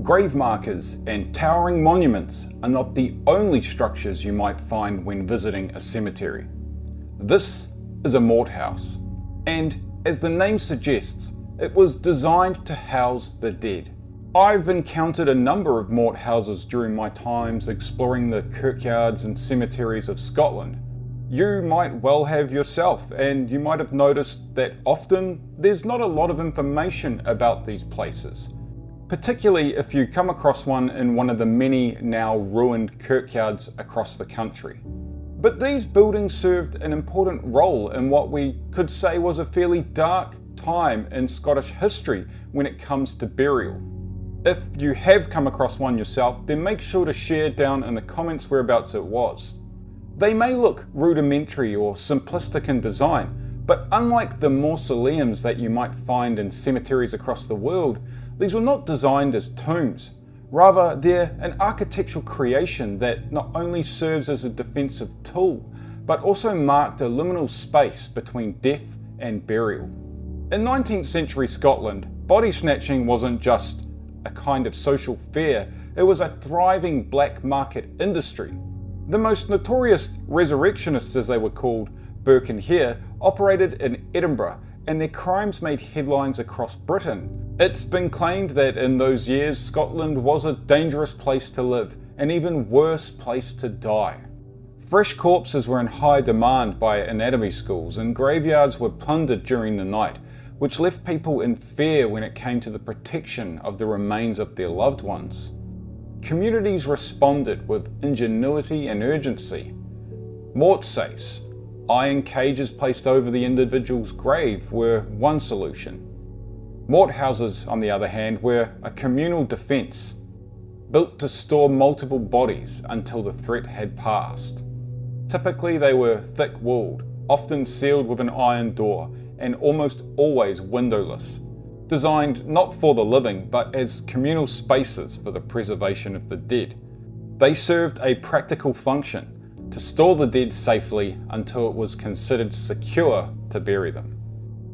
Grave markers and towering monuments are not the only structures you might find when visiting a cemetery. This is a Mort house, and as the name suggests, it was designed to house the dead. I've encountered a number of Mort houses during my times exploring the kirkyards and cemeteries of Scotland. You might well have yourself, and you might have noticed that often there's not a lot of information about these places, particularly if you come across one in one of the many now ruined kirkyards across the country. But these buildings served an important role in what we could say was a fairly dark time in Scottish history when it comes to burial. If you have come across one yourself, then make sure to share down in the comments whereabouts it was. They may look rudimentary or simplistic in design, but unlike the mausoleums that you might find in cemeteries across the world, these were not designed as tombs. Rather, they're an architectural creation that not only serves as a defensive tool, but also marked a liminal space between death and burial. In 19th century Scotland, body snatching wasn't just a kind of social fare, it was a thriving black market industry. The most notorious resurrectionists, as they were called, Burke and Hare, operated in Edinburgh, and their crimes made headlines across Britain. It's been claimed that in those years, Scotland was a dangerous place to live, an even worse place to die. Fresh corpses were in high demand by anatomy schools, and graveyards were plundered during the night, which left people in fear when it came to the protection of the remains of their loved ones. Communities responded with ingenuity and urgency. Mortsafes, iron cages placed over the individual's grave, were one solution. Mort houses, on the other hand, were a communal defence, built to store multiple bodies until the threat had passed. Typically they were thick-walled, often sealed with an iron door, and almost always windowless, designed not for the living but as communal spaces for the preservation of the dead. They served a practical function, to store the dead safely until it was considered secure to bury them.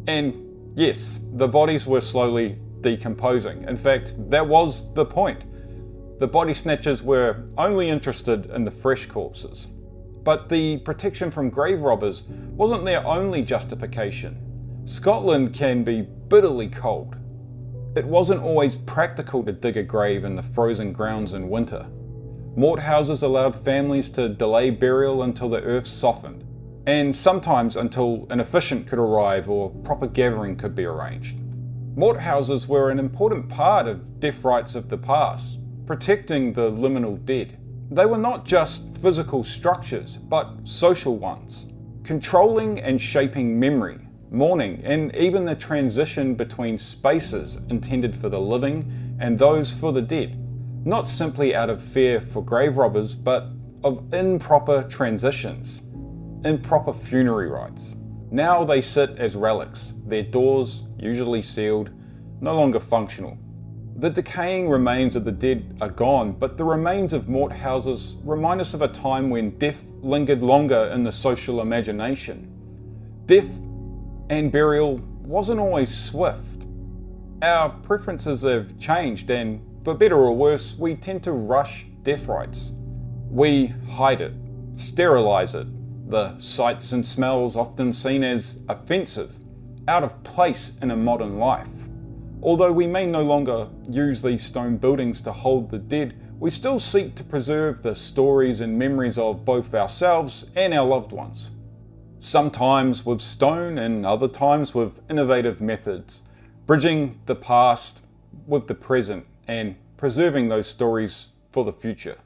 And yes, the bodies were slowly decomposing. In fact, that was the point. The body snatchers were only interested in the fresh corpses. But the protection from grave robbers wasn't their only justification. Scotland can be bitterly cold. It wasn't always practical to dig a grave in the frozen grounds in winter. Mort houses allowed families to delay burial until the earth softened, and sometimes until an officiant could arrive or proper gathering could be arranged. Mort houses were an important part of death rites of the past, protecting the liminal dead. They were not just physical structures, but social ones, controlling and shaping memory, mourning, and even the transition between spaces intended for the living and those for the dead, not simply out of fear for grave robbers, but of improper transitions, improper funerary rites. Now they sit as relics, their doors, usually sealed, no longer functional. The decaying remains of the dead are gone, but the remains of Mort houses remind us of a time when death lingered longer in the social imagination. Death and burial wasn't always swift. Our preferences have changed, and for better or worse, we tend to rush death rites. We hide it, sterilize it, the sights and smells often seen as offensive, out of place in a modern life. Although we may no longer use these stone buildings to hold the dead, we still seek to preserve the stories and memories of both ourselves and our loved ones. Sometimes with stone and other times with innovative methods, bridging the past with the present and preserving those stories for the future.